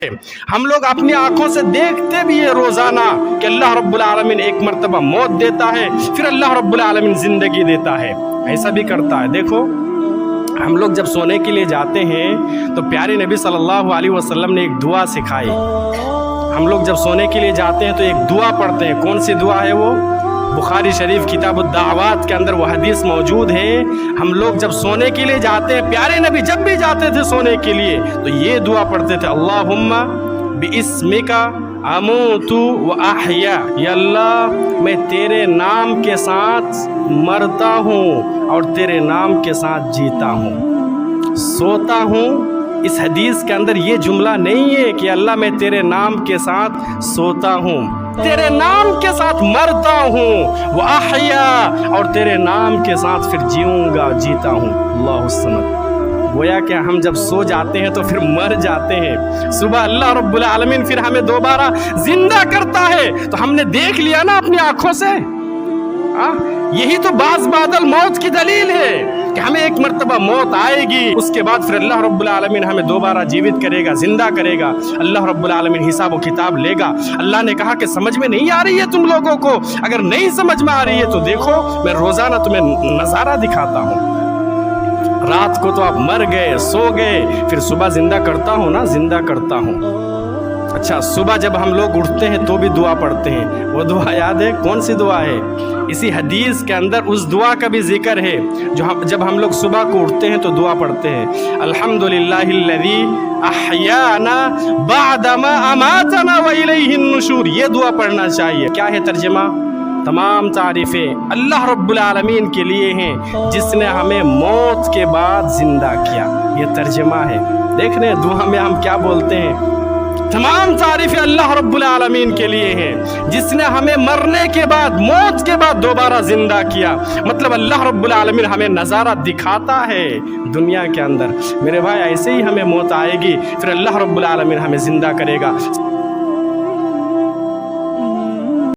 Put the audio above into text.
ہم لوگ اپنی آنکھوں سے دیکھتے بھی ہیں روزانہ کہ اللہ رب العالمین ایک مرتبہ موت دیتا ہے، پھر اللہ رب العالمین زندگی دیتا ہے، ایسا بھی کرتا ہے۔ دیکھو ہم لوگ جب سونے کے لیے جاتے ہیں تو پیارے نبی صلی اللہ علیہ وسلم نے ایک دعا سکھائی۔ ہم لوگ جب سونے کے لیے جاتے ہیں تو ایک دعا پڑھتے ہیں۔ کون سی دعا ہے وہ؟ بخاری شریف کتاب الدعوات کے اندر وہ حدیث موجود ہے۔ ہم لوگ جب سونے کے لیے جاتے ہیں، پیارے نبی جب بھی جاتے تھے سونے کے لیے تو یہ دعا پڑھتے تھے، اللہم باسمک اموت و احیا، یا اللہ میں تیرے نام کے ساتھ مرتا ہوں اور تیرے نام کے ساتھ جیتا ہوں، سوتا ہوں۔ اس حدیث کے اندر یہ جملہ نہیں ہے کہ اللہ میں تیرے نام کے ساتھ سوتا ہوں، تیرے نام کے ساتھ مرتا ہوں، وہ احیا، اور تیرے نام کے ساتھ پھر جیوں گا، جیتا ہوں۔ اللہ الصمد۔ گویا کہ ہم جب سو جاتے ہیں تو پھر مر جاتے ہیں، صبح اللہ رب العالمین پھر ہمیں دوبارہ زندہ کرتا ہے۔ تو ہم نے دیکھ لیا نا اپنی آنکھوں سے، یہی تو بعض بادل موت کی دلیل ہے کہ ہمیں ایک مرتبہ موت آئے گی، اس کے بعد پھر اللہ رب العالمین ہمیں دوبارہ جیوت کرے گا، زندہ کرے گا، اللہ رب العالمین حساب و کتاب لے گا۔ اللہ نے کہا کہ سمجھ میں نہیں آ رہی ہے تم لوگوں کو، اگر نہیں سمجھ میں آ رہی ہے تو دیکھو میں روزانہ تمہیں نظارہ دکھاتا ہوں۔ رات کو تو آپ مر گئے، سو گئے، پھر صبح زندہ کرتا ہوں نا، زندہ کرتا ہوں۔ اچھا، صبح جب ہم لوگ اٹھتے ہیں تو بھی دعا پڑھتے ہیں، وہ دعا یاد ہے؟ کون سی دعا ہے؟ اسی حدیث کے اندر اس دعا کا بھی ذکر ہے جو جب ہم لوگ صبح کو اٹھتے ہیں تو دعا پڑھتے ہیں، الحمدللہ الذی احیانا بعدما اماتنا والیہ النشور۔ یہ دعا پڑھنا چاہیے۔ کیا ہے ترجمہ؟ تمام تعریفیں اللہ رب العالمین کے لیے ہیں جس نے ہمیں موت کے بعد زندہ کیا۔ یہ ترجمہ ہے۔ دیکھ رہے ہیں دعا میں ہم کیا بولتے ہیں؟ تمام تعریفیں اللہ رب العالمین کے لیے ہیں جس نے ہمیں مرنے کے بعد، موت کے بعد دوبارہ زندہ کیا۔ مطلب اللہ رب العالمین ہمیں نظارہ دکھاتا ہے دنیا کے اندر۔ میرے بھائی ایسے ہی ہمیں موت آئے گی، پھر اللہ رب العالمین ہمیں زندہ کرے گا۔